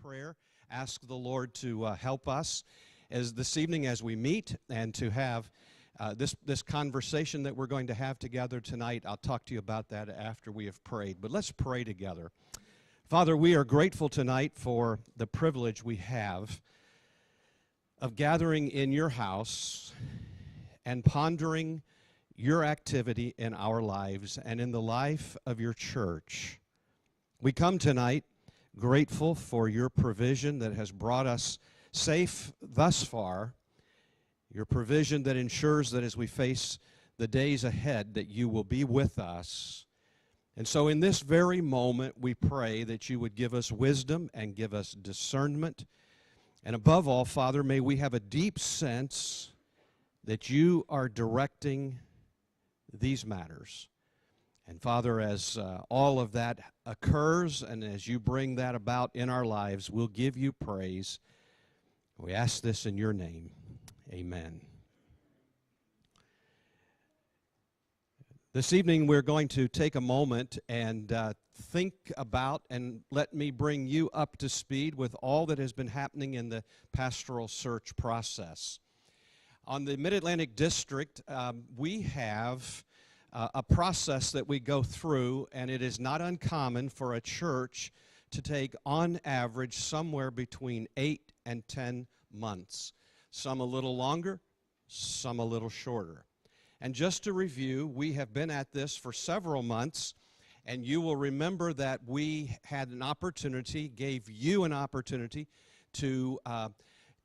prayer. Ask the Lord to help us as this evening as we meet and to have this conversation that we're going to have together tonight. I'll talk to you about that after we have prayed. But let's pray together. Father, we are grateful tonight for the privilege we have of gathering in your house and pondering your activity in our lives and in the life of your church. We come tonight grateful for your provision that has brought us safe thus far, your provision that ensures that as we face the days ahead that you will be with us. And so in this very moment we pray that you would give us wisdom and give us discernment. And above all, Father, may we have a deep sense that you are directing these matters. And Father, as all of that occurs and as you bring that about in our lives, we'll give you praise. We ask this in your name. Amen. This evening we're going to take a moment and think about and let me bring you up to speed with all that has been happening in the pastoral search process. On the Mid-Atlantic District, we have a process that we go through, and it is not uncommon for a church to take, on average, somewhere between 8 and 10 months. Some a little longer, some a little shorter. And just to review, we have been at this for several months, and you will remember that we had an opportunity, gave you an opportunity to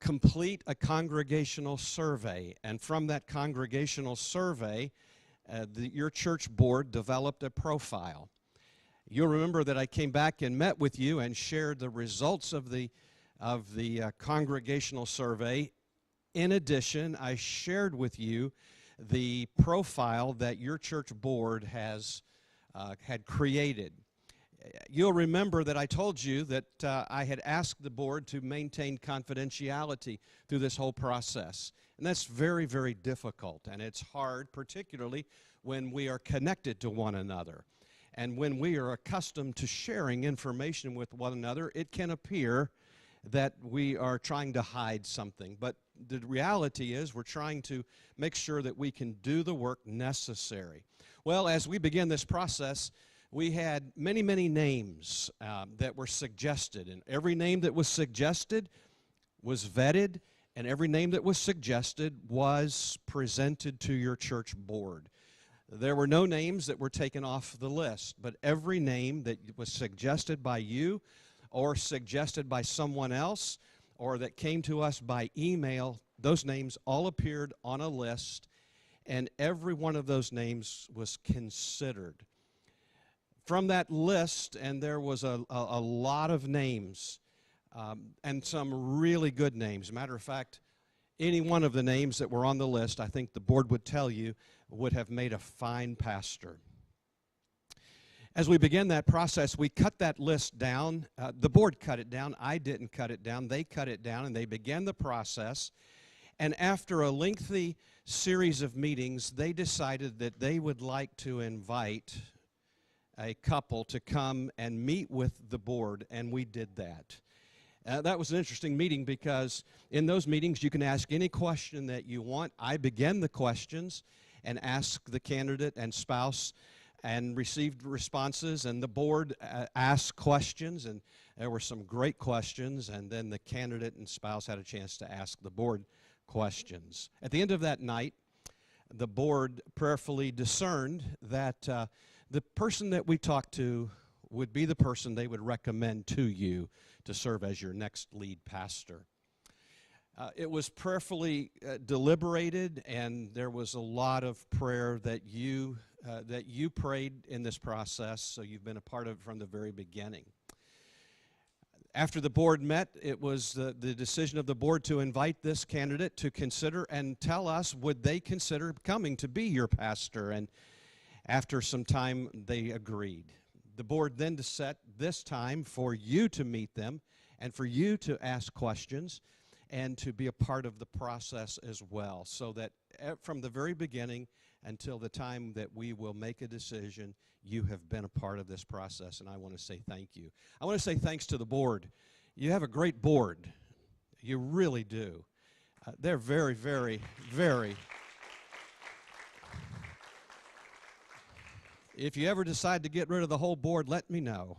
complete a congregational survey. And from that congregational survey, your church board developed a profile. You'll remember that I came back and met with you and shared the results of the congregational survey. In addition, I shared with you the profile that your church board had created. You'll remember that I told you that I had asked the board to maintain confidentiality through this whole process. And that's very, very difficult, and it's hard, particularly when we are connected to one another. And when we are accustomed to sharing information with one another, it can appear that we are trying to hide something. But the reality is we're trying to make sure that we can do the work necessary. Well, as we begin this process, we had many, many names that were suggested, and every name that was suggested was vetted, and every name that was suggested was presented to your church board. There were no names that were taken off the list, but every name that was suggested by you or suggested by someone else or that came to us by email, those names all appeared on a list, and every one of those names was considered. From that list, and there was a lot of names, and some really good names. Matter of fact, any one of the names that were on the list, I think the board would tell you, would have made a fine pastor. As we began that process, we cut that list down. The board cut it down. I didn't cut it down. They cut it down, and they began the process. And after a lengthy series of meetings, they decided that they would like to invite a couple to come and meet with the board, and we did that. That was an interesting meeting because in those meetings you can ask any question that you want. I began the questions and asked the candidate and spouse and received responses, and the board asked questions, and there were some great questions, and then the candidate and spouse had a chance to ask the board questions. At the end of that night, the board prayerfully discerned that the person that we talked to would be the person they would recommend to you to serve as your next lead pastor. It was prayerfully deliberated, and there was a lot of prayer that you prayed in this process, so you've been a part of it from the very beginning. After the board met, it was the decision of the board to invite this candidate to consider and tell us would they consider coming to be your pastor, and after some time they agreed. The board then set this time for you to meet them and for you to ask questions and to be a part of the process as well, so that from the very beginning until the time that we will make a decision, you have been a part of this process, and I want to say thank you. I want to say thanks to the board. You have a great board. You really do. They're very, very, very. If you ever decide to get rid of the whole board, let me know.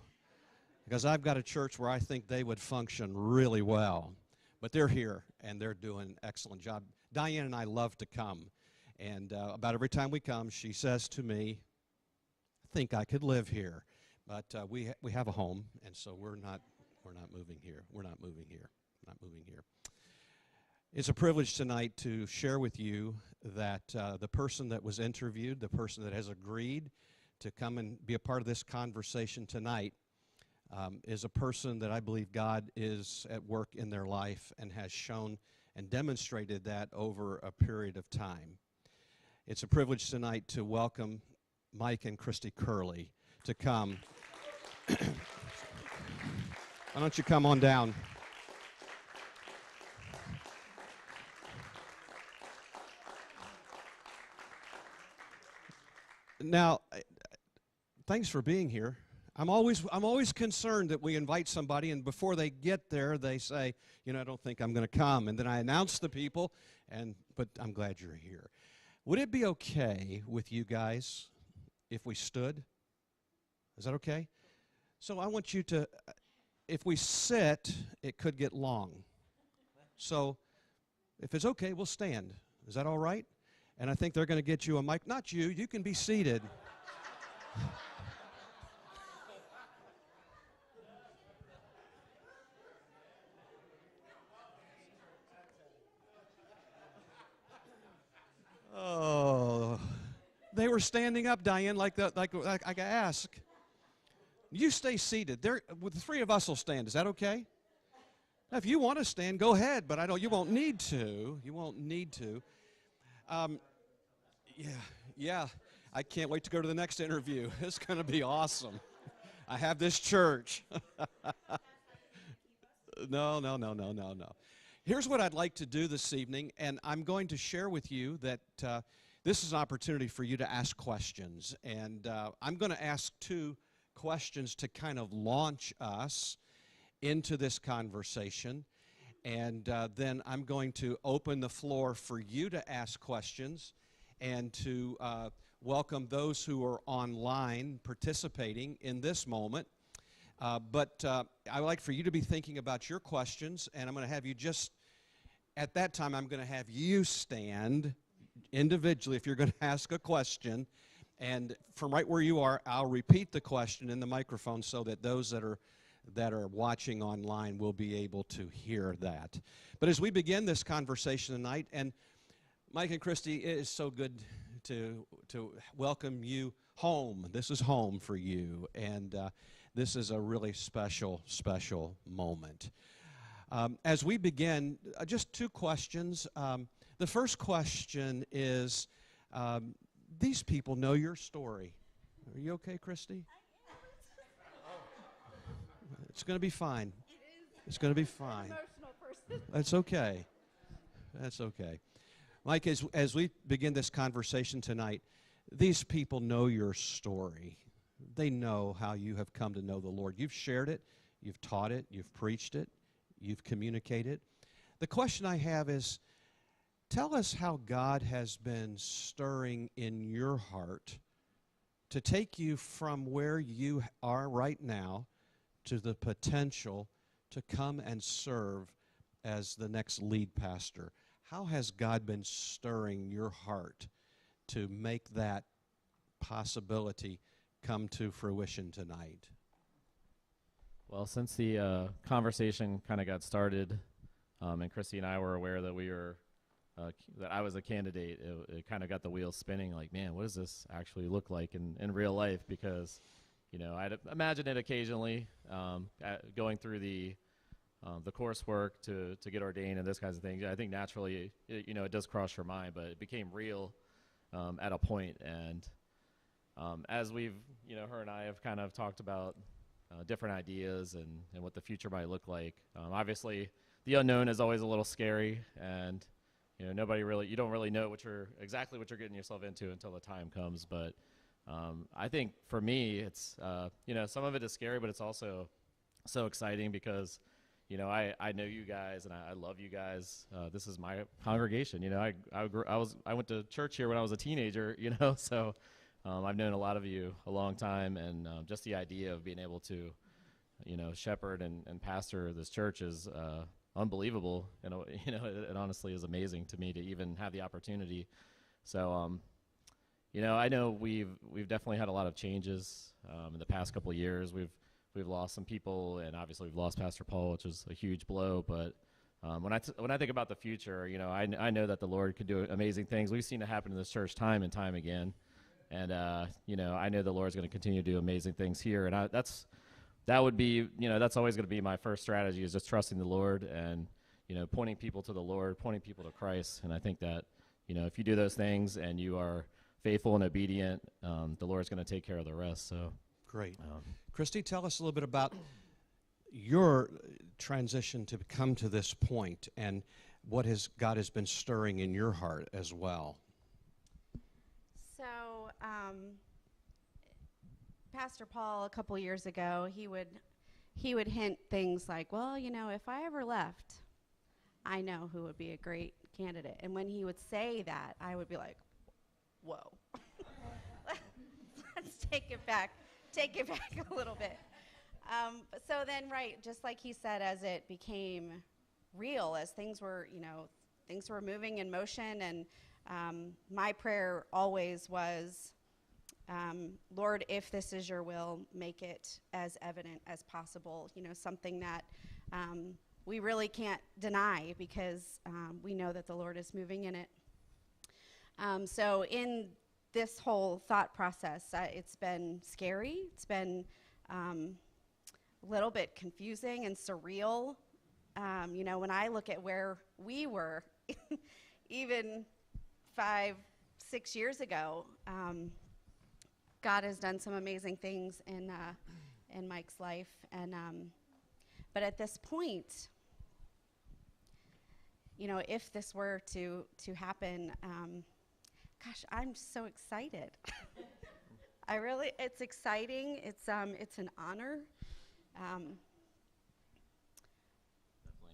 Because I've got a church where I think they would function really well. But they're here, and they're doing an excellent job. Diane and I love to come. And about every time we come, she says to me, I think I could live here. But we have a home, and so we're not moving here. We're not moving here. Not moving here. It's a privilege tonight to share with you that the person that was interviewed, the person that has agreed to come and be a part of this conversation tonight, is a person that I believe God is at work in their life and has shown and demonstrated that over a period of time. It's a privilege tonight to welcome Mike and Christy Curley to come. Why don't you come on down? Now, thanks for being here. I'm always concerned that we invite somebody, and before they get there, they say, I don't think I'm going to come. And then I announce the people, but I'm glad you're here. Would it be okay with you guys if we stood? Is that okay? So I want you to, if we sit, it could get long. So if it's okay, we'll stand. Is that all right? And I think they're going to get you a mic. Not you. You can be seated. Oh, they were standing up, Diane, like I asked. You stay seated. The three of us will stand. Is that okay? Now, if you want to stand, go ahead. But you won't need to. You won't need to. Yeah. I can't wait to go to the next interview. It's going to be awesome. I have this church. No. Here's what I'd like to do this evening, and I'm going to share with you that this is an opportunity for you to ask questions. And I'm going to ask two questions to kind of launch us into this conversation. And then I'm going to open the floor for you to ask questions and to welcome those who are online participating in this moment. But I would like for you to be thinking about your questions, and I'm going to have you at that time, I'm going to have you stand individually if you're going to ask a question. And from right where you are, I'll repeat the question in the microphone so that those that are watching online will be able to hear that. But as we begin this conversation tonight, and Mike and Christy, it is so good to welcome you home. This is home for you, and this is a really special moment. As we begin, just two questions. The first question is, these people know your story. Are you okay, Christy? It's going to be fine. It's going to be fine. I'm an emotional person. That's okay. That's okay. Mike, as we begin this conversation tonight, these people know your story. They know how you have come to know the Lord. You've shared it, you've taught it, you've preached it, you've communicated. The question I have is, tell us how God has been stirring in your heart to take you from where you are right now to the potential to come and serve as the next lead pastor. How has God been stirring your heart to make that possibility come to fruition tonight? Well, since the conversation kind of got started, and Christy and I were aware that that I was a candidate, it kind of got the wheels spinning. Like, man, what does this actually look like in real life? Because, I'd imagine it occasionally, going through the coursework to get ordained and this kinds of things. I think naturally, it does cross your mind, but it became real at a point. And as we've, her and I have kind of talked about different ideas and what the future might look like. Obviously, the unknown is always a little scary, and you don't really know exactly what you're getting yourself into until the time comes. But I think for me, it's some of it is scary, but it's also so exciting because I know you guys and I love you guys. This is my congregation. I went to church here when I was a teenager, so I've known a lot of you a long time, and just the idea of being able to, shepherd and pastor this church is unbelievable. It honestly is amazing to me to even have the opportunity. So, I know we've definitely had a lot of changes in the past couple of years. We've lost some people, and obviously we've lost Pastor Paul, which is a huge blow. But when I think about the future, I know that the Lord could do amazing things. We've seen it happen in this church time and time again, and I know the Lord's going to continue to do amazing things here. And that's always going to be my first strategy, is just trusting the Lord and pointing people to the Lord, pointing people to Christ. And I think that if you do those things and you are faithful and obedient, the Lord's going to take care of the rest. So great. Christy, tell us a little bit about your transition to come to this point and what God has been stirring in your heart as well. So, Pastor Paul, a couple years ago, he would hint things like, well, if I ever left, I know who would be a great candidate. And when he would say that, I would be like, whoa. Let's take it back a little bit. So then, right, just like he said, as it became real, as things were moving in motion, and my prayer always was, Lord, if this is your will, make it as evident as possible, something that we really can't deny, because we know that the Lord is moving in it. So in this whole thought process, it's been scary. It's been a little bit confusing and surreal. When I look at where we were, even 5-6 years ago, God has done some amazing things in Mike's life, and but at this point, if this were to happen, gosh, I'm so excited. It's exciting. It's an honor.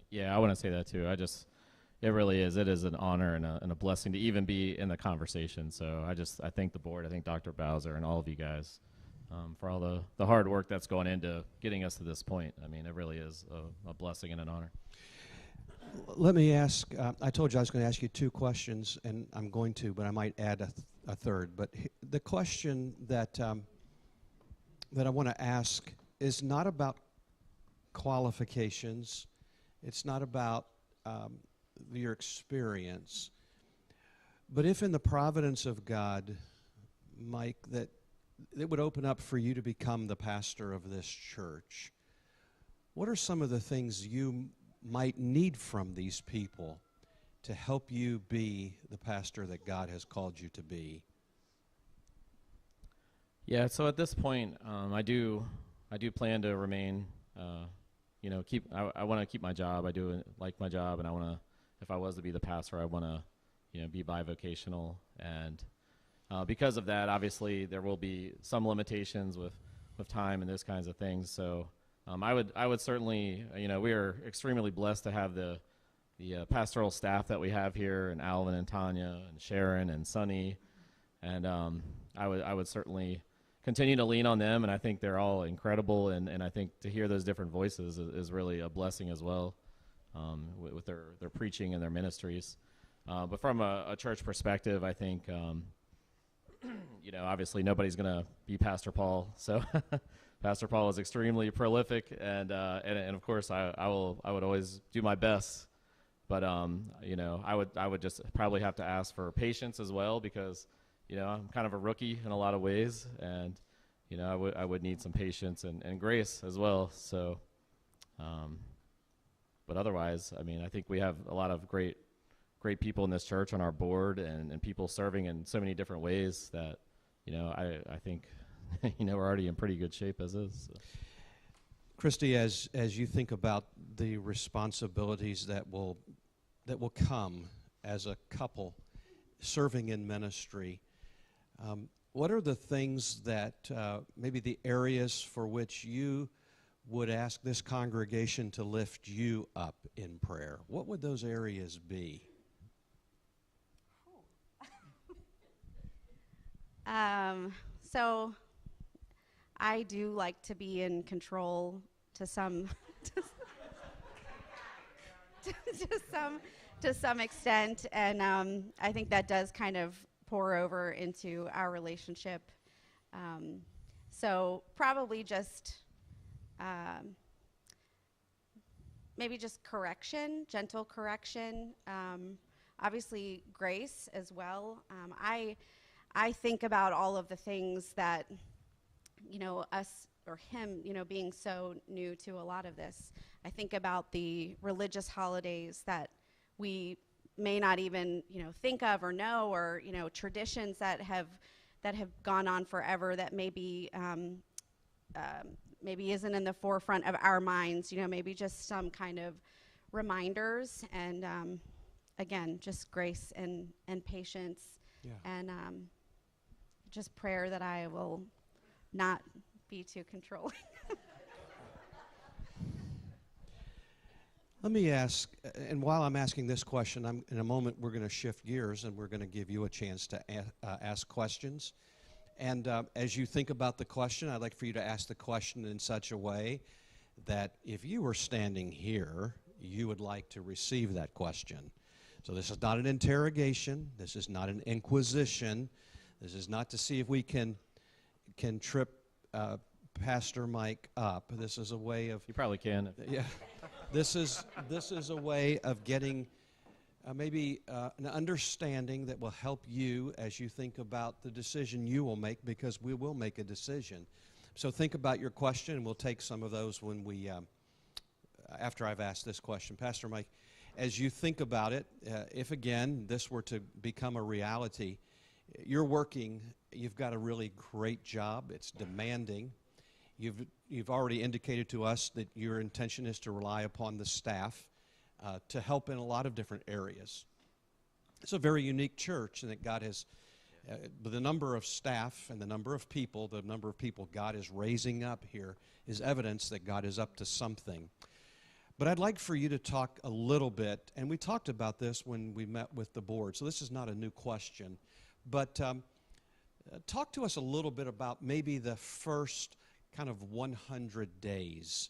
Yeah, I want to say that too. It really is. It is an honor and a blessing to even be in the conversation. So I thank the board. I thank Dr. Bowser and all of you guys for all the hard work that's going into getting us to this point. I mean, it really is a blessing and an honor. Let me ask, I told you I was going to ask you 2 questions, and I'm going to, but I might add a third. But the question that I want to ask is not about qualifications. It's not about your experience. But if in the providence of God, Mike, that it would open up for you to become the pastor of this church, what are some of the things you might need from these people to help you be the pastor that God has called you to be? Yeah, so at this point, I do plan to remain, I want to keep my job. I do like my job, and I want to, if I was to be the pastor, I want to, be bivocational. And because of that, obviously, there will be some limitations with time and those kinds of things. So I would certainly, we are extremely blessed to have the pastoral staff that we have here, and Alvin and Tanya and Sharon and Sunny, and I would certainly continue to lean on them, and I think they're all incredible, and I think to hear those different voices is really a blessing as well, with their preaching and their ministries. But from a church perspective, I think, obviously nobody's going to be Pastor Paul, so Pastor Paul is extremely prolific, and of course I would always do my best, but I would just probably have to ask for patience as well, because I'm kind of a rookie in a lot of ways, and I would need some patience and grace as well. So, but otherwise, I mean, I think we have a lot of great people in this church on our board, and people serving in so many different ways that I think we're already in pretty good shape as is. So. Christy, as you think about the responsibilities that will come as a couple serving in ministry, what are the things that maybe the areas for which you would ask this congregation to lift you up in prayer, what would those areas be? So I do like to be in control to some to some extent, and I think that does kind of pour over into our relationship. So probably just maybe just correction, gentle correction. Obviously grace as well. I think about all of the things that, us or him, being so new to a lot of this. I think about the religious holidays that we may not even, think of or know, or, traditions that have gone on forever that maybe isn't in the forefront of our minds, maybe just some kind of reminders, and again, just grace and patience. Yeah. And just prayer that I will not be too controlling. Let me ask, and while I'm asking this question, in a moment we're going to shift gears and we're going to give you a chance to ask questions. And as you think about the question, I'd like for you to ask the question in such a way that if you were standing here, you would like to receive that question. So this is not an interrogation. This is not an inquisition. This is not to see if we can trip Pastor Mike up. This is a way of... You probably can. Yeah. This is a way of getting maybe an understanding that will help you as you think about the decision you will make, because we will make a decision. So think about your question, and we'll take some of those when we after I've asked this question. Pastor Mike, as you think about it, if again this were to become a reality, you're working, you've got a really great job, it's demanding. You've already indicated to us that your intention is to rely upon the staff to help in a lot of different areas. It's a very unique church, and that God has, the number of staff and the number of people God is raising up here is evidence that God is up to something. But I'd like for you to talk a little bit, and we talked about this when we met with the board, so this is not a new question, but talk to us a little bit about maybe the first kind of 100 days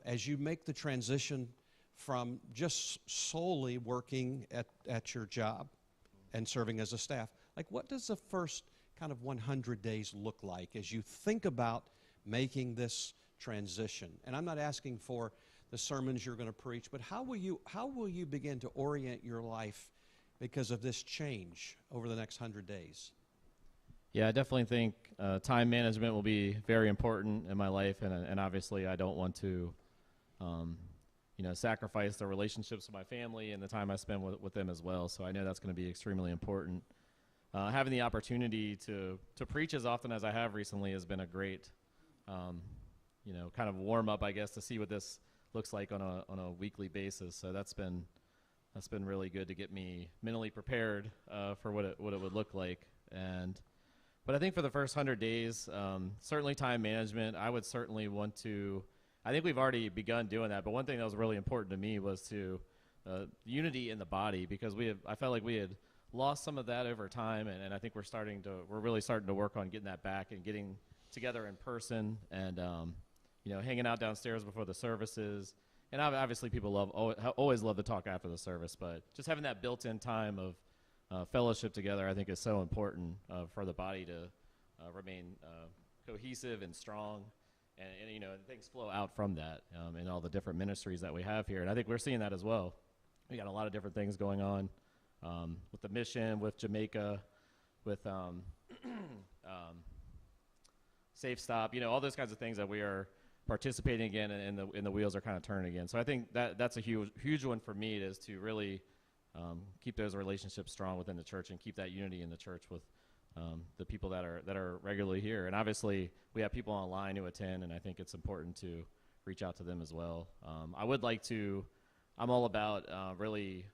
as you make the transition from just solely working at your job and serving as a staff. Like, what does the first kind of 100 days look like as you think about making this transition? And I'm not asking for the sermons you're going to preach, but how will you begin to orient your life because of this change over the next 100 days? Yeah, I definitely think time management will be very important in my life, and obviously I don't want to, sacrifice the relationships with my family and the time I spend with them as well. So I know that's going to be extremely important. Having the opportunity to preach as often as I have recently has been a great, kind of warm up, I guess, to see what this looks like on a weekly basis. So that's been really good to get me mentally prepared for what it would look like. But I think for the first 100 days, certainly time management, I would certainly want to, I think we've already begun doing that, but one thing that was really important to me was to unity in the body, because I felt like we had lost some of that over time, and I think we're really starting to work on getting that back and getting together in person and, hanging out downstairs before the services. And obviously people always love to talk after the service, but just having that built-in time of fellowship together, I think, is so important for the body to remain cohesive and strong, and things flow out from that in all the different ministries that we have here. And I think we're seeing that as well. We got a lot of different things going on with the mission, with Jamaica, with Safe Stop, all those kinds of things that we are participating again, and the wheels are kind of turning again. So I think that's a huge one for me, is to really keep those relationships strong within the church and keep that unity in the church with the people that are regularly here. And obviously we have people online who attend, and I think it's important to reach out to them as well. I'm all about really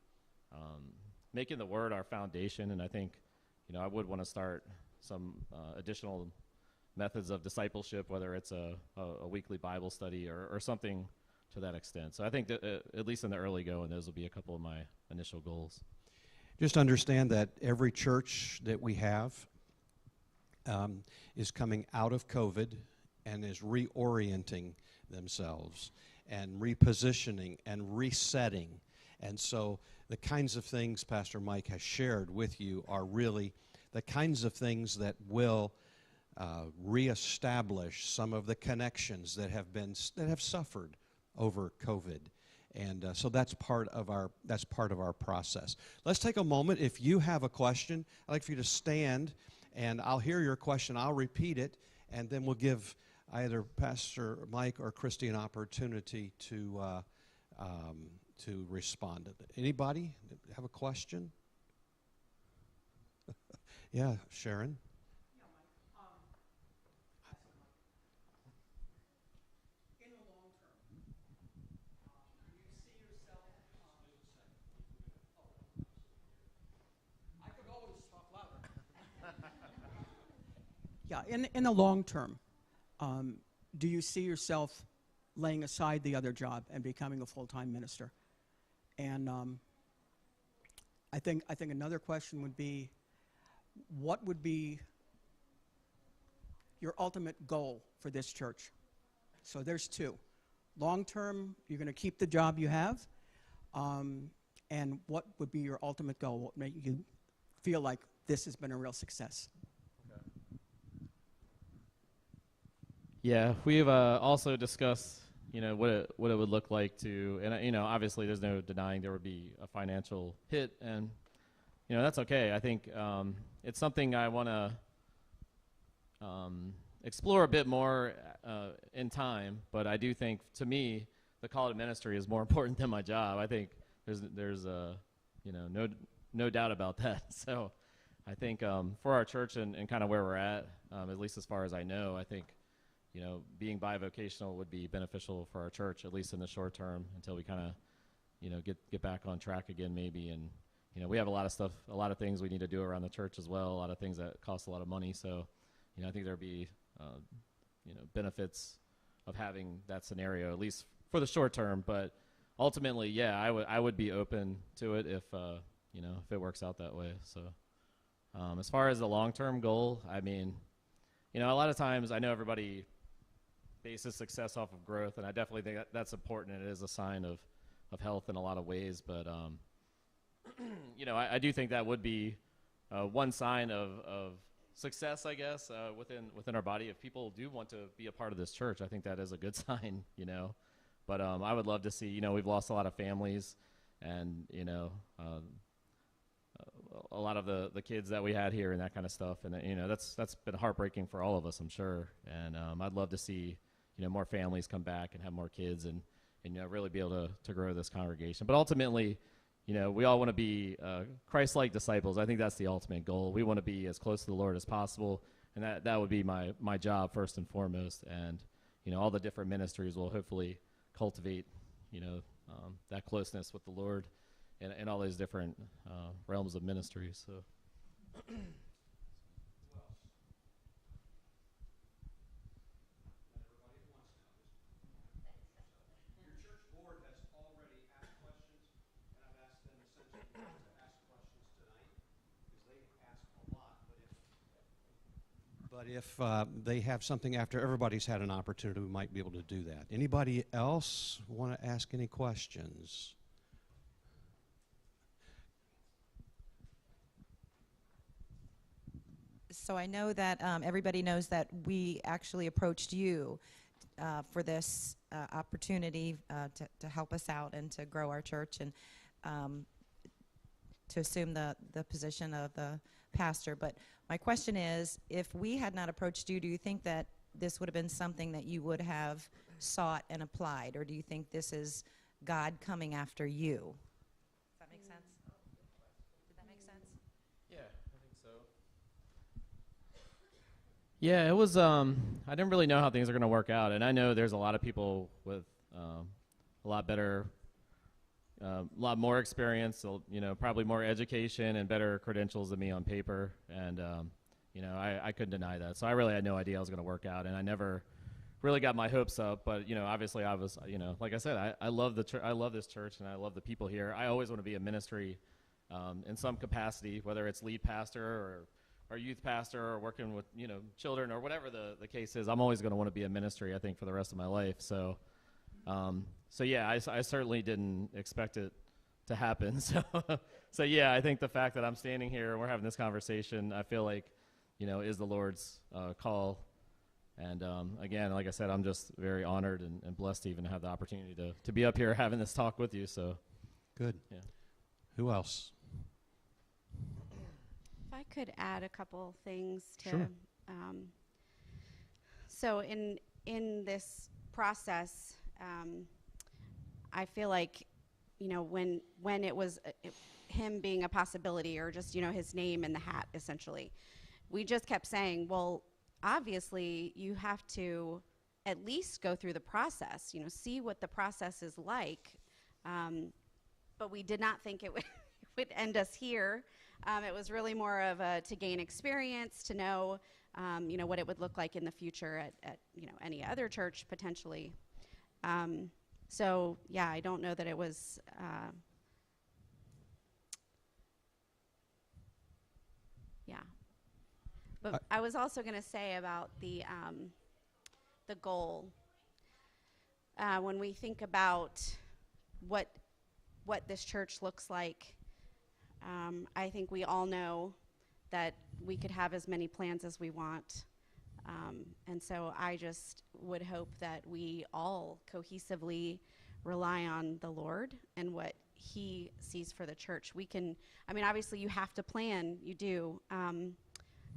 making the Word our foundation, and I think I would want to start some additional methods of discipleship, whether it's a weekly Bible study or something to that extent. So I think that at least in the early going, those will be a couple of my initial goals. Just understand that every church that we have is coming out of COVID and is reorienting themselves and repositioning and resetting. And so the kinds of things Pastor Mike has shared with you are really the kinds of things that will reestablish some of the connections that have suffered over COVID. And so that's part of our process. Let's take a moment. If you have a question, I'd like for you to stand, and I'll hear your question. I'll repeat it, and then we'll give either Pastor Mike or Christy an opportunity to respond. Anybody have a question? Yeah, Sharon. Yeah, in the long term, do you see yourself laying aside the other job and becoming a full-time minister? And I think another question would be, what would be your ultimate goal for this church? So there's two. Long term, you're going to keep the job you have, and what would be your ultimate goal? What would make you feel like this has been a real success? Yeah, we've also discussed, what it would look like to, and obviously there's no denying there would be a financial hit, and that's okay. I think it's something I want to explore a bit more in time, but I do think, to me, the call to ministry is more important than my job. I think there's no doubt about that. So I think for our church and kind of where we're at least as far as I know, I think being bivocational would be beneficial for our church, at least in the short term, until we kind of get back on track again, maybe. And we have a lot of things we need to do around the church as well, a lot of things that cost a lot of money. So I think there'd be benefits of having that scenario, at least for the short term. But ultimately, yeah, I would be open to it if if it works out that way. So as far as the long term goal, I mean, a lot of times I know everybody bases success off of growth, and I definitely think that's important, and it is a sign of health in a lot of ways. But I do think that would be one sign of success, I guess, within our body. If people do want to be a part of this church, I think that is a good sign, But I would love to see, we've lost a lot of families, and a lot of the kids that we had here and that kind of stuff, and that's been heartbreaking for all of us, I'm sure. And I'd love to see more families come back and have more kids, and really be able to grow this congregation. But ultimately, we all want to be Christ-like disciples. I think that's the ultimate goal. We want to be as close to the Lord as possible, and that would be my job first and foremost. And all the different ministries will hopefully cultivate that closeness with the Lord in all these different realms of ministry. So. Your church board has already asked questions, and I've asked them essentially to ask questions tonight, because they ask a lot. But if they have something after everybody's had an opportunity, we might be able to do that. Anybody else want to ask any questions? So I know that everybody knows that we actually approached you for this opportunity to help us out and to grow our church and to assume the position of the pastor. But my question is, if we had not approached you, do you think that this would have been something that you would have sought and applied, or do you think this is God coming after you? Does that make sense? Did that make sense? Yeah, I think so. Yeah, it was, I didn't really know how things are going to work out, and I know there's a lot of people with a lot better, a lot more experience, probably more education and better credentials than me on paper, and, You know, I couldn't deny that. So I really had no idea I was going to work out, and I never really got my hopes up. But, you know, obviously I was, you know, like I said, I love the I love this church, and I love the people here. I always want to be a ministry in some capacity, whether it's lead pastor or youth pastor or working with, you know, children or whatever the case is. I'm always going to want to be in ministry, I think, for the rest of my life. So, yeah, I certainly didn't expect it to happen. So yeah, I think the fact that I'm standing here and we're having this conversation, I feel like, you know, is the Lord's call. And again, like I said, I'm just very honored and blessed to even have the opportunity to be up here having this talk with you. So Good. Yeah. Who else? If I could add a couple things to, Sure. So in this process, I feel like, you know, when it was him being a possibility, or just, you know, his name in the hat, essentially, we just kept saying, well, obviously you have to at least go through the process, you know, see what the process is like. But we did not think it would end us here. It was really more of to gain experience, to know, you know, what it would look like in the future at you know, any other church potentially. So yeah, I don't know that it was. Yeah, but I was also going to say about the goal. When we think about what this church looks like, I think we all know that we could have as many plans as we want. And so I just would hope that we all cohesively rely on the Lord and what he sees for the church. We can, I mean, obviously you have to plan, you do,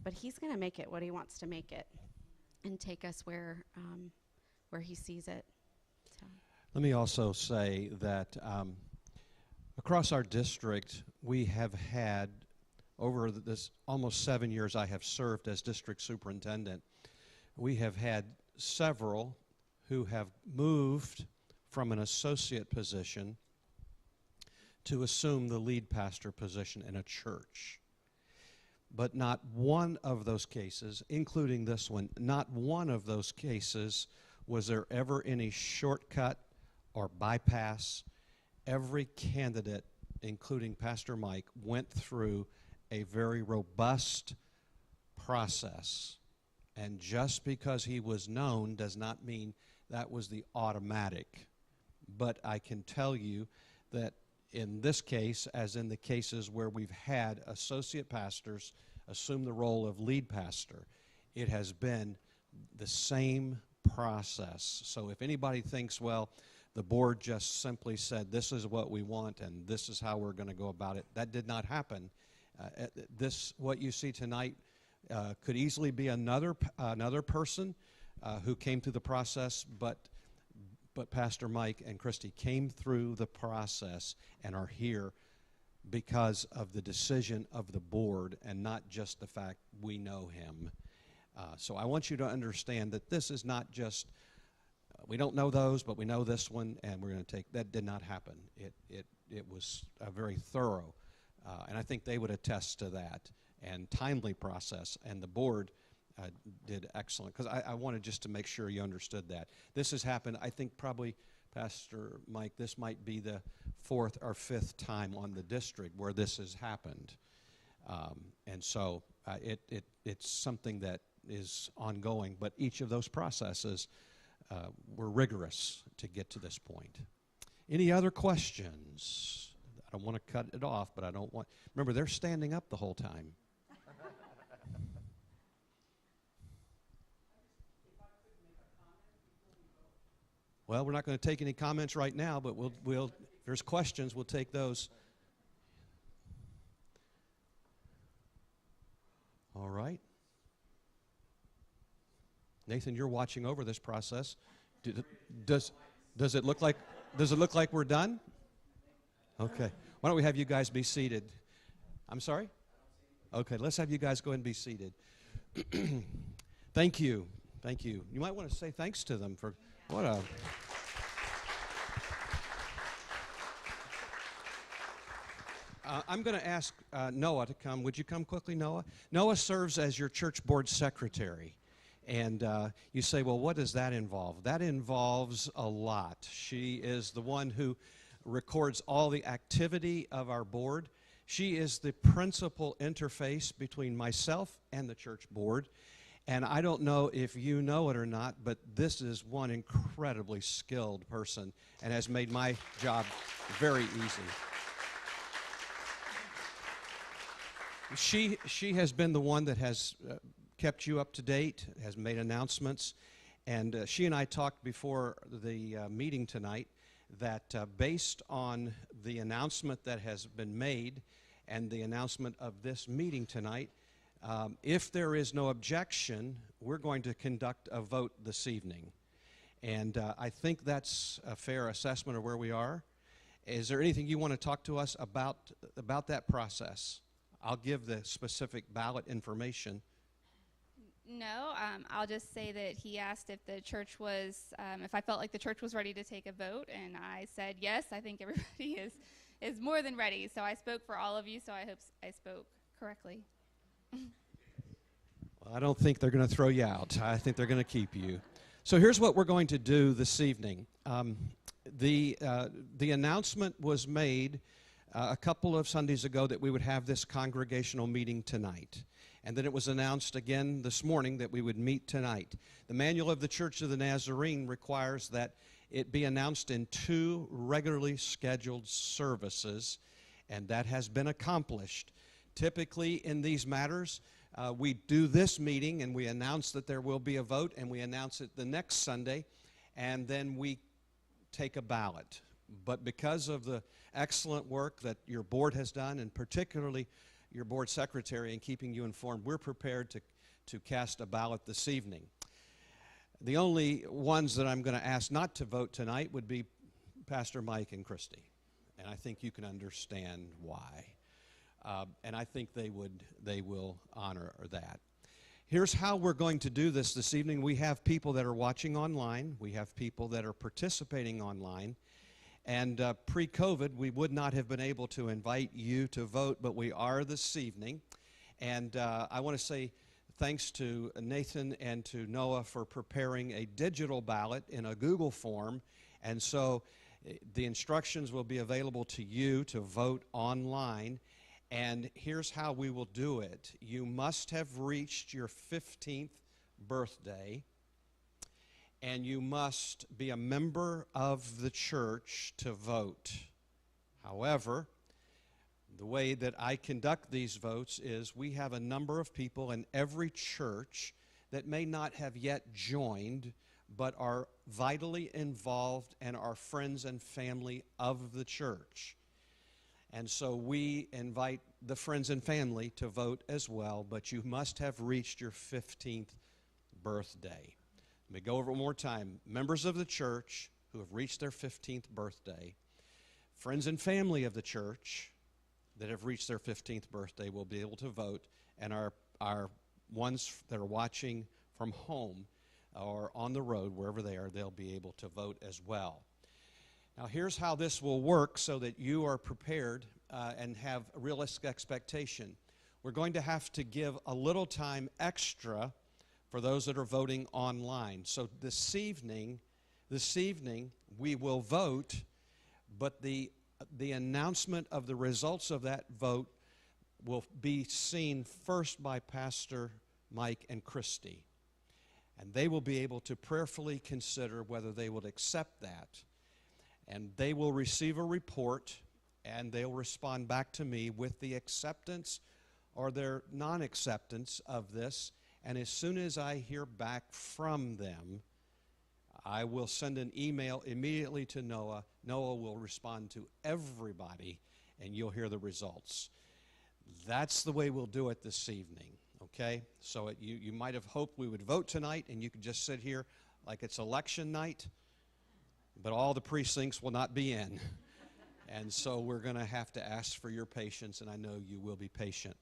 but he's going to make it what he wants to make it and take us where he sees it. So. Let me also say that across our district, we have had, over this almost 7 years I have served as district superintendent, we have had several who have moved from an associate position to assume the lead pastor position in a church. But not one of those cases, including this one, not one of those cases was there ever any shortcut or bypass. Every candidate, including Pastor Mike, went through a very robust process. And just because he was known does not mean that was the automatic. But I can tell you that in this case, as in the cases where we've had associate pastors assume the role of lead pastor, it has been the same process. So if anybody thinks, well, the board just simply said, this is what we want and this is how we're going to go about it, that did not happen. What you see tonight could easily be another person who came through the process, but Pastor Mike and Christy came through the process and are here because of the decision of the board and not just the fact we know him. So I want you to understand that this is not just, we don't know those, but we know this one, and we're going to take, that did not happen. It was a very thorough, and I think they would attest to that, and timely process, and the board did excellent, because I wanted just to make sure you understood that. This has happened, I think probably, Pastor Mike, this might be the 4th or 5th time on the district where this has happened. And so it's something that is ongoing, but each of those processes were rigorous to get to this point. Any other questions? I don't want to cut it off, but I don't want, remember, they're standing up the whole time. Well, we're not going to take any comments right now, but we'll if there's questions, we'll take those. All right. Nathan, you're watching over this process. Does it look like we're done? Okay. Why don't we have you guys be seated? I'm sorry? Okay, let's have you guys go ahead and be seated. Thank you. Thank you. You might want to say thanks to them for what a... I'm going to ask Noah to come. Would you come quickly, Noah? Noah serves as your church board secretary. And you say, well, what does that involve? That involves a lot. She is the one who records all the activity of our board. She is the principal interface between myself and the church board. And I don't know if you know it or not, but this is one incredibly skilled person and has made my job very easy. She has been the one that has kept you up to date, has made announcements, and she and I talked before the meeting tonight that based on the announcement that has been made and the announcement of this meeting tonight, if there is no objection, we're going to conduct a vote this evening. And I think that's a fair assessment of where we are. Is there anything you want to talk to us about that process? I'll give the specific ballot information. No, I'll just say that he asked if the church was, if I felt like the church was ready to take a vote, and I said yes. I think everybody is more than ready. So I spoke for all of you, so I hope I spoke correctly. Well, I don't think they're going to throw you out. I think they're going to keep you. So here's what we're going to do this evening. The announcement was made a couple of Sundays ago that we would have this congregational meeting tonight. And then it was announced again this morning that we would meet tonight. The Manual of the Church of the Nazarene requires that it be announced in 2 regularly scheduled services, and that has been accomplished. Typically in these matters, we do this meeting and we announce that there will be a vote, and we announce it the next Sunday, and then we take a ballot. But because of the excellent work that your board has done, and particularly your board secretary in keeping you informed, we're prepared to cast a ballot this evening. The only ones that I'm going to ask not to vote tonight would be Pastor Mike and Christy, and I think you can understand why. And I think they will honor that. Here's how we're going to do this evening. We have people that are watching online. We have people that are participating online. And pre-COVID, we would not have been able to invite you to vote, but we are this evening. And I want to say thanks to Nathan and to Noah for preparing a digital ballot in a Google form. And so the instructions will be available to you to vote online. And here's how we will do it. You must have reached your 15th birthday, and you must be a member of the church to vote. However, the way that I conduct these votes is we have a number of people in every church that may not have yet joined, but are vitally involved and are friends and family of the church. And so we invite the friends and family to vote as well, but you must have reached your 15th birthday. Let me go over it one more time. Members of the church who have reached their 15th birthday, friends and family of the church that have reached their 15th birthday will be able to vote, and our ones that are watching from home or on the road, wherever they are, they'll be able to vote as well. Now, here's how this will work so that you are prepared and have a realistic expectation. We're going to have to give a little time extra for those that are voting online. So this evening we will vote, but the announcement of the results of that vote will be seen first by Pastor Mike and Christy. And they will be able to prayerfully consider whether they would accept that. And they will receive a report, and they'll respond back to me with the acceptance or their non-acceptance of this. And as soon as I hear back from them, I will send an email immediately to Noah. Noah will respond to everybody, and you'll hear the results. That's the way we'll do it this evening, okay? So you might have hoped we would vote tonight, and you could just sit here like it's election night, but all the precincts will not be in. And so we're going to have to ask for your patience, and I know you will be patient.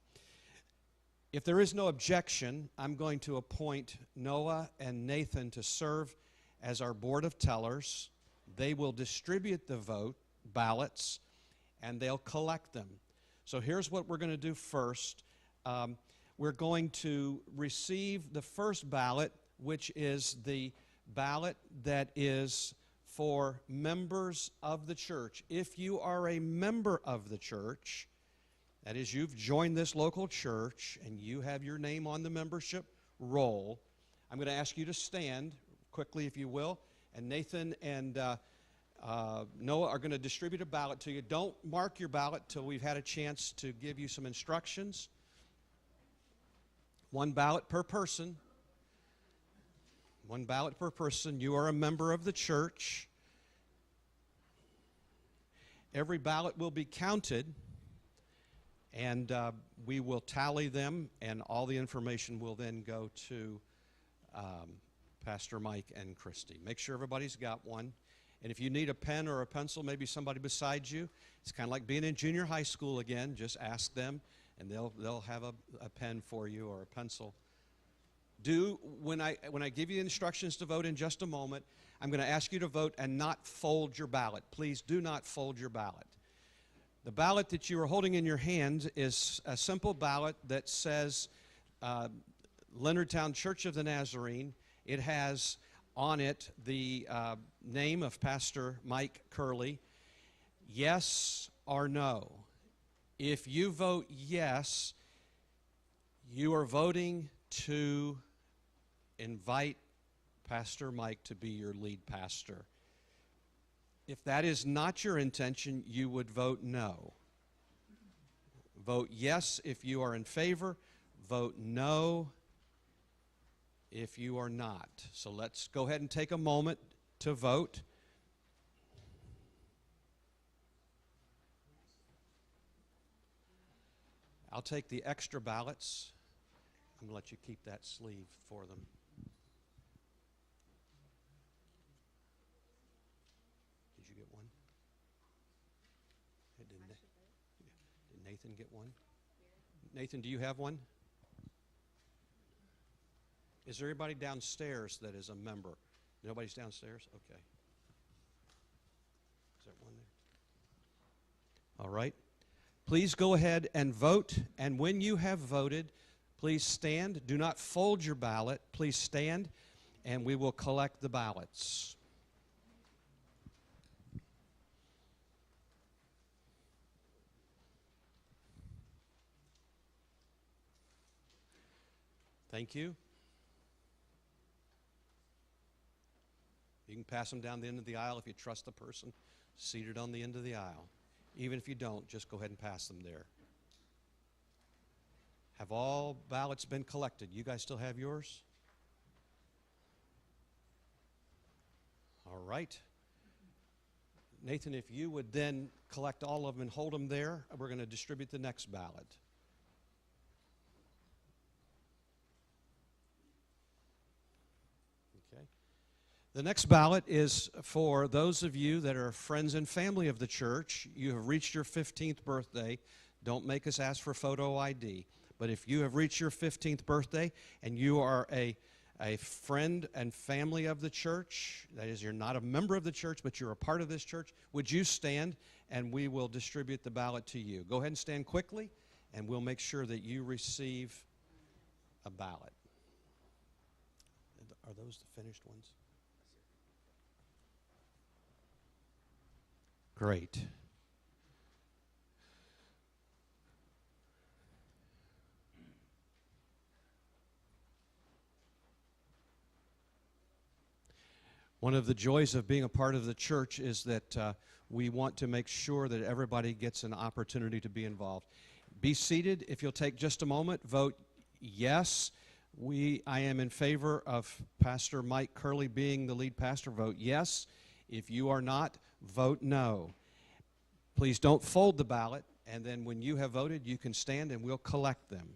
If there is no objection, I'm going to appoint Noah and Nathan to serve as our board of tellers. They will distribute the ballots, and they'll collect them. So here's what we're going to do first. We're going to receive the first ballot, which is the ballot that is for members of the church. If you are a member of the church, that is, you've joined this local church and you have your name on the membership roll, I'm going to ask you to stand quickly, if you will, and Nathan and Noah are going to distribute a ballot to you. Don't mark your ballot till we've had a chance to give you some instructions. One ballot per person. One ballot per person. You are a member of the church. Every ballot will be counted, and we will tally them, and all the information will then go to Pastor Mike and Christy. Make sure everybody's got one. And if you need a pen or a pencil, maybe somebody beside you, it's kind of like being in junior high school again. Just ask them, and they'll have a pen for you or a pencil. When I give you instructions to vote in just a moment, I'm going to ask you to vote and not fold your ballot. Please do not fold your ballot. The ballot that you are holding in your hand is a simple ballot that says Leonardtown Church of the Nazarene. It has on it the name of Pastor Mike Curley. Yes or no. If you vote yes, you are voting to invite Pastor Mike to be your lead pastor. If that is not your intention, you would vote no. Vote yes if you are in favor. Vote no if you are not. So let's go ahead and take a moment to vote. I'll take the extra ballots. I'm going to let you keep that sleeve for them. Did you get one? Did Nathan get one? Nathan, do you have one? Is there anybody downstairs that is a member? Nobody's downstairs? Okay. Is there one there? All right. Please go ahead and vote. And when you have voted, please stand. Do not fold your ballot. Please stand, and we will collect the ballots. Thank you. You can pass them down the end of the aisle if you trust the person seated on the end of the aisle. Even if you don't, just go ahead and pass them there. Have all ballots been collected? You guys still have yours? All right. Nathan, if you would then collect all of them and hold them there, we're going to distribute the next ballot. Okay. The next ballot is for those of you that are friends and family of the church. You have reached your 15th birthday. Don't make us ask for photo ID. But if you have reached your 15th birthday and you are a friend and family of the church, that is, you're not a member of the church, but you're a part of this church, would you stand and we will distribute the ballot to you. Go ahead and stand quickly, and we'll make sure that you receive a ballot. Are those the finished ones? Great. One of the joys of being a part of the church is that we want to make sure that everybody gets an opportunity to be involved. Be seated. If you'll take just a moment, vote yes. I am in favor of Pastor Mike Curley being the lead pastor. Vote yes. If you are not, vote no. Please don't fold the ballot, and then when you have voted, you can stand and we'll collect them.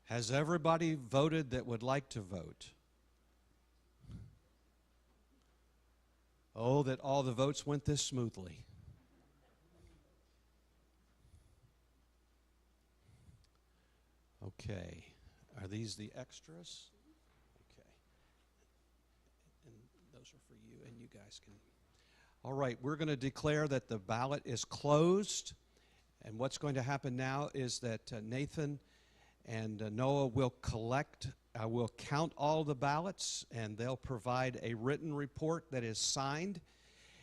Has everybody voted that would like to vote? Oh, that all the votes went this smoothly. Okay. Are these the extras? Okay. And those are for you, and you guys can. All right, we're going to declare that the ballot is closed. And what's going to happen now is that Nathan and Noah will will count all the ballots, and they'll provide a written report that is signed.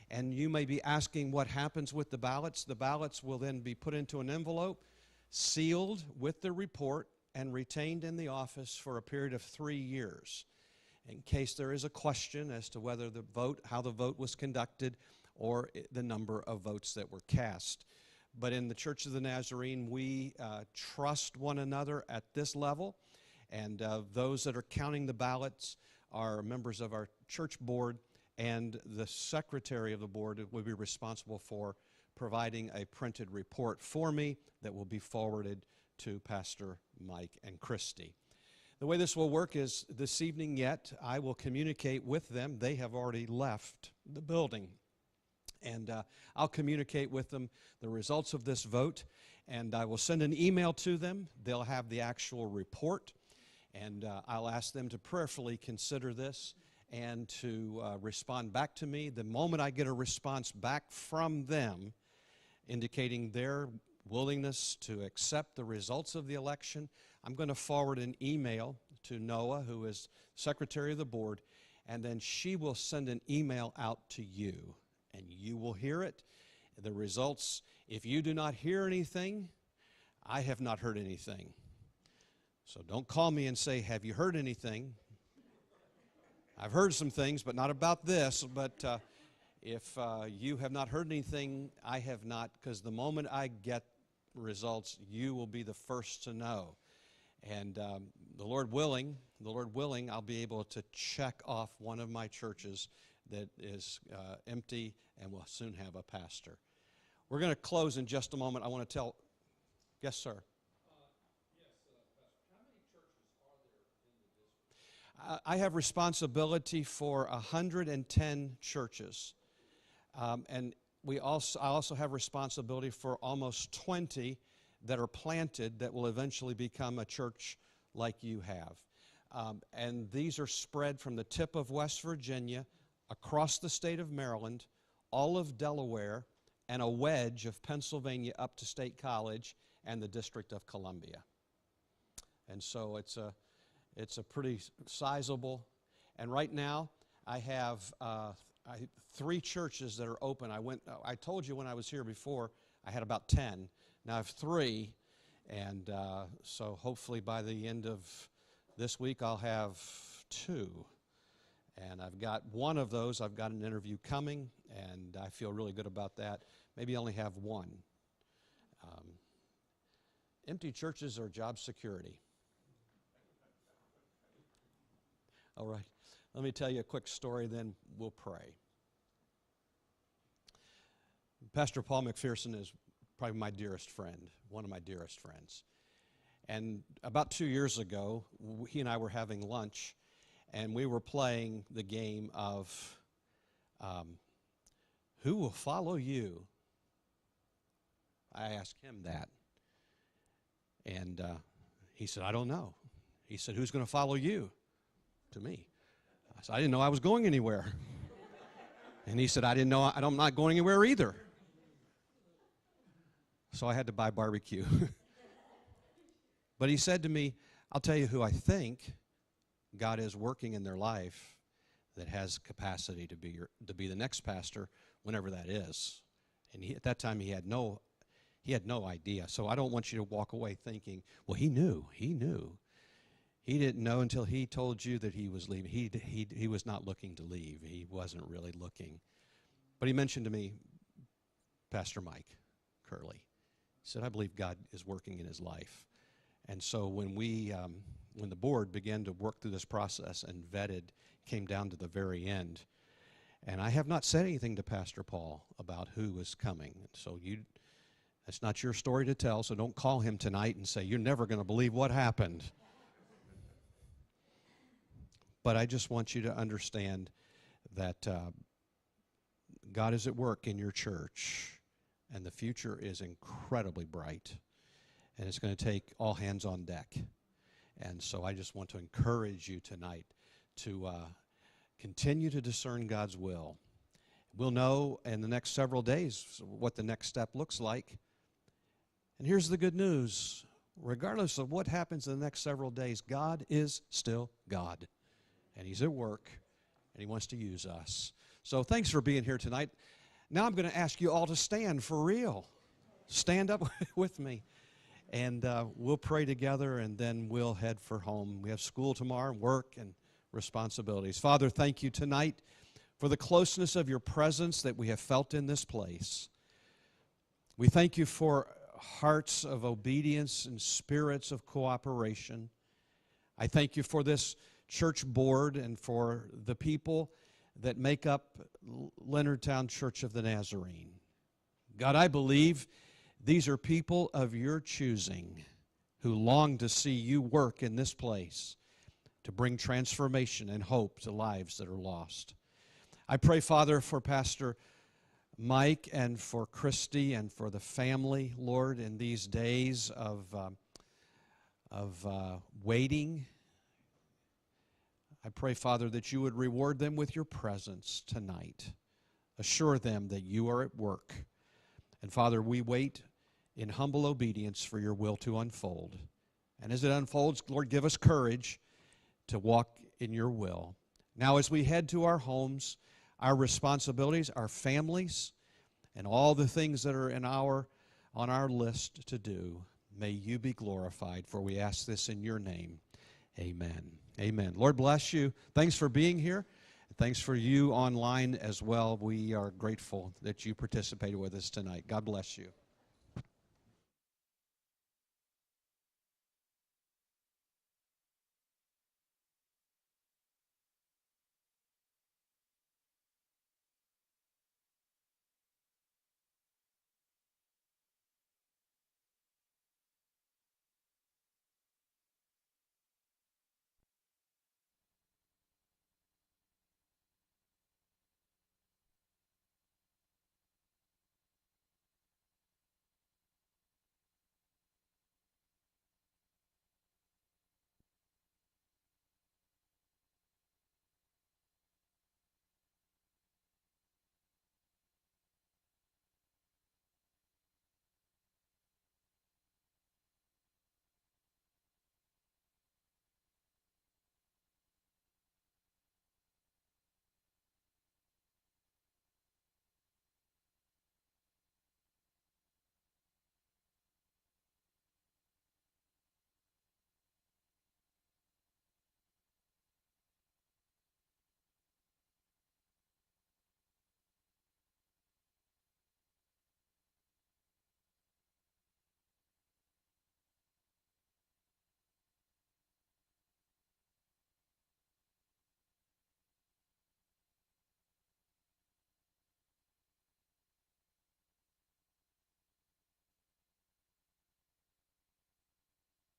And you may be asking what happens with the ballots. The ballots will then be put into an envelope, sealed with the report, and retained in the office for a period of 3 years, in case there is a question as to whether how the vote was conducted, or the number of votes that were cast. But in the Church of the Nazarene, we trust one another at this level, and those that are counting the ballots are members of our church board, and the secretary of the board will be responsible for providing a printed report for me that will be forwarded to Pastor Mike and Christy. The way this will work is this evening yet, I will communicate with them. They have already left the building. And I'll communicate with them the results of this vote, and I will send an email to them. They'll have the actual report, and I'll ask them to prayerfully consider this and to respond back to me. The moment I get a response back from them indicating their willingness to accept the results of the election, I'm going to forward an email to Noah, who is secretary of the board, and then she will send an email out to you, and you will hear it. The results, if you do not hear anything, I have not heard anything. So don't call me and say, have you heard anything? I've heard some things, but not about this. But if you have not heard anything, I have not, because the moment I get results, you will be the first to know. And the Lord willing, I'll be able to check off one of my churches that is empty and will soon have a pastor. We're going to close in just a moment. I want to tell, yes, sir. I have responsibility for 110 churches, and I also have responsibility for almost 20 that are planted that will eventually become a church like you have. And these are spread from the tip of West Virginia, across the state of Maryland, all of Delaware, and a wedge of Pennsylvania up to State College and the District of Columbia. And so it's a pretty sizable, and right now I have 3 churches that are open. I told you when I was here before I had about 10. Now I have 3, and so hopefully by the end of this week I'll have 2. And I've got one of those, I've got an interview coming, and I feel really good about that. Maybe only have 1. Empty churches are job security. All right, let me tell you a quick story, then we'll pray. Pastor Paul McPherson is probably my dearest friend, one of my dearest friends. And about 2 years ago, he and I were having lunch, and we were playing the game of who will follow you? I asked him that. And he said, I don't know. He said, who's going to follow you? To me. I said, I didn't know I was going anywhere. And he said, I didn't know, I'm not going anywhere either. So I had to buy barbecue. But he said to me, I'll tell you who I think God is working in their life that has capacity to be the next pastor, whenever that is. And at that time he had no idea. So I don't want you to walk away thinking, well, he knew. He didn't know until he told you that he was leaving. He was not looking to leave. He wasn't really looking. But he mentioned to me, Pastor Mike Curley. He said, I believe God is working in his life. And so when the board began to work through this process and vetted, came down to the very end, and I have not said anything to Pastor Paul about who was coming. So that's not your story to tell, so don't call him tonight and say, you're never going to believe what happened. But I just want you to understand that God is at work in your church, and the future is incredibly bright, and it's going to take all hands on deck. And so I just want to encourage you tonight to continue to discern God's will. We'll know in the next several days what the next step looks like. And here's the good news. Regardless of what happens in the next several days, God is still God. And He's at work, and He wants to use us. So thanks for being here tonight. Now I'm going to ask you all to stand for real. Stand up with me. And we'll pray together, and then we'll head for home. We have school tomorrow, work, and responsibilities. Father, thank you tonight for the closeness of your presence that we have felt in this place. We thank you for hearts of obedience and spirits of cooperation. I thank you for this church board and for the people that make up Leonardtown Church of the Nazarene. God, I believe these are people of your choosing who long to see you work in this place to bring transformation and hope to lives that are lost. I pray, Father, for Pastor Mike and for Christy and for the family, Lord, in these days of waiting. I pray, Father, that you would reward them with your presence tonight. Assure them that you are at work. And, Father, we wait in humble obedience for your will to unfold. And as it unfolds, Lord, give us courage to walk in your will. Now, as we head to our homes, our responsibilities, our families, and all the things that are on our list to do, may you be glorified, for we ask this in your name. Amen. Amen. Lord bless you. Thanks for being here. Thanks for you online as well. We are grateful that you participated with us tonight. God bless you.